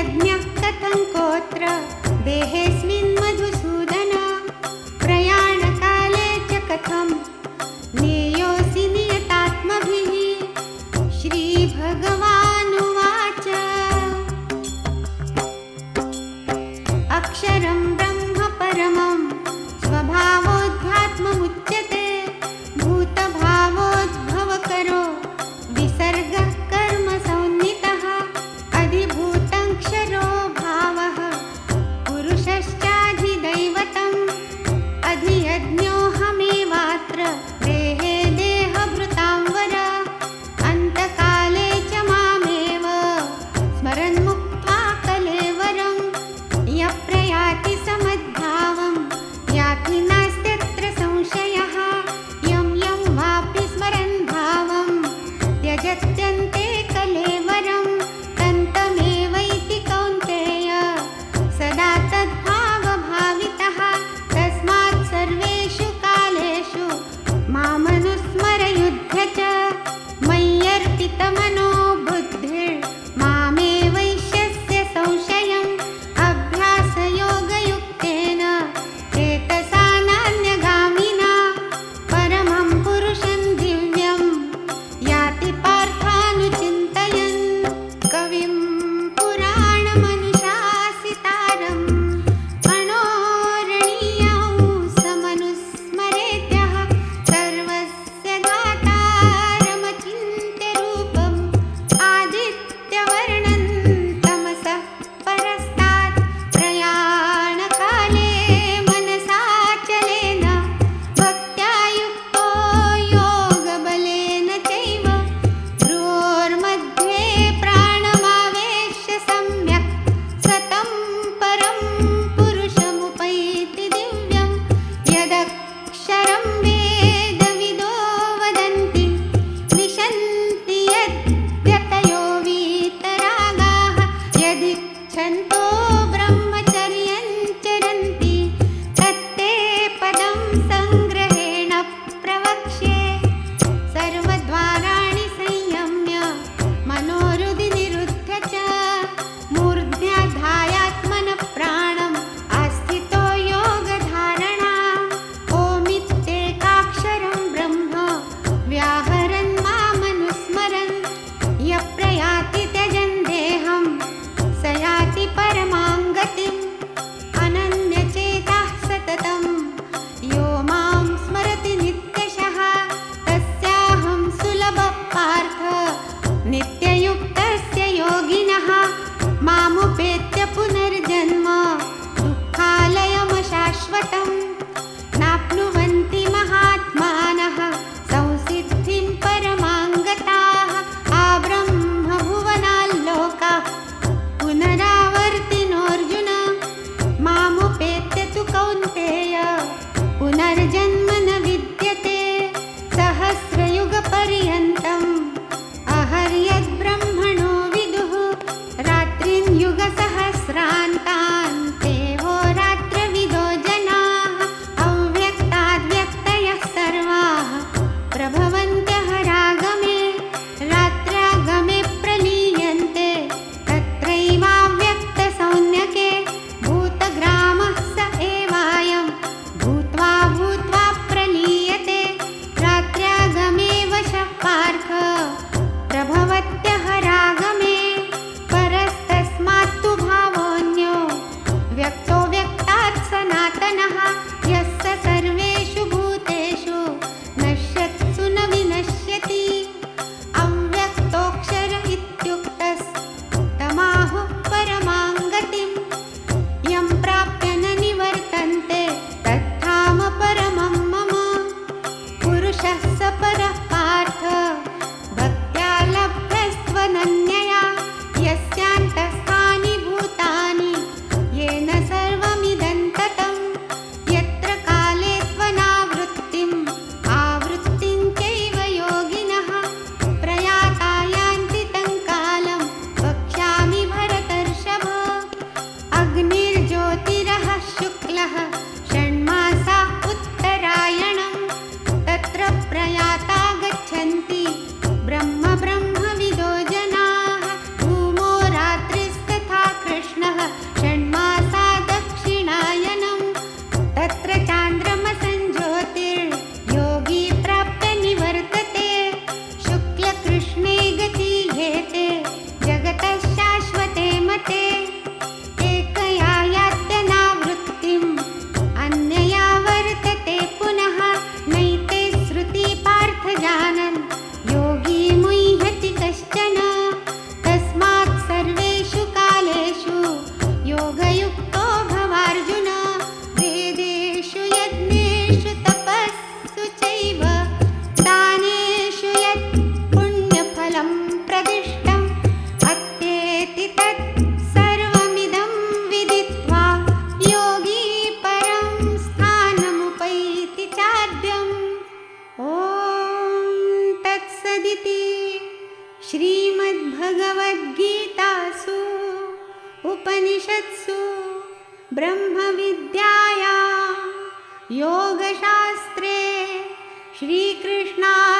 यज्ञः कथङ्कोऽत्र देहेऽस्मिन् मधुसूदन प्रयाणकाले च कथं ज्ञेयोऽसि नियतात्मभिः। श्रीभगवानुवाच अक्षरं ब्रह्म परमं स्वभावोऽध्यात्ममुच्यते भूतभावोद्भवकरो विसर्गः कर्म संज्ञितः अधिभूतं क्षरो भावः पुरुषश्चाधिदैवतम् अधियज्ञोऽहमेवात्र देहे देहभृतां वर अन्तकाले च मामेव स्मरन् मुक्त्वा कलेवरं यः प्रयाति समद्भावं याति नास्त्यत्र संशयः यं यं वापि स्मरन् भावं त्यजत्यन्ते कलेवरं तन्तमेवैति कौन्तेय सदा तद्भावभावितः तस्मात् सर्वेषु कालेषु मामनुस्मरयुध्य च मय्यर्पितमनो बुद्धिर्मामेवैष्यस्य संशयम् अभ्यासयोगयुक्तेन चेतसा नान्यगामिना परमं पुरुषं दिव्यं याति पार्थानुचिन्तयन्। कविं पुराणमनुशासितारम् अणोरणीयं समनुस्मरेत्यः सर्वस्य दातारमचिन्त्य रूपम् आदित्यवर्णं तमसः परस्तात् प्रयाणकाले मनसाचलेन भक्त्या युक्तो योगबलेन चैव भ्रोर्मध्ये प्राणमावेश्य सम्यक् सतं परं पुरुषमुपैति दिव्यं यदक्षरं वेदविदो वदन्ति विशन्ति यद्यतयो वीतरागाः यदिच्छन्तो ब्रह्मचर्यं चरन्ति तत्ते पदं सङ्ग्रहेण प्रवक्ष्ये। सर्वद्वाराणि संयम्य मनोहृदि निरुध्य च मूर्ध्याधायात्मनः प्राणम् आस्थितो योगधारणाम् ओमित्येकाक्षरं ब्रह्म व्याहरन् मामनुस्मरन् यः प्रयाति त्यजन् देहं स याति परमा इति श्रीमद्भगवद्गीतासु उपनिषत्सु ब्रह्मविद्यायां योगशास्त्रे श्रीकृष्णार्जुनसंवादे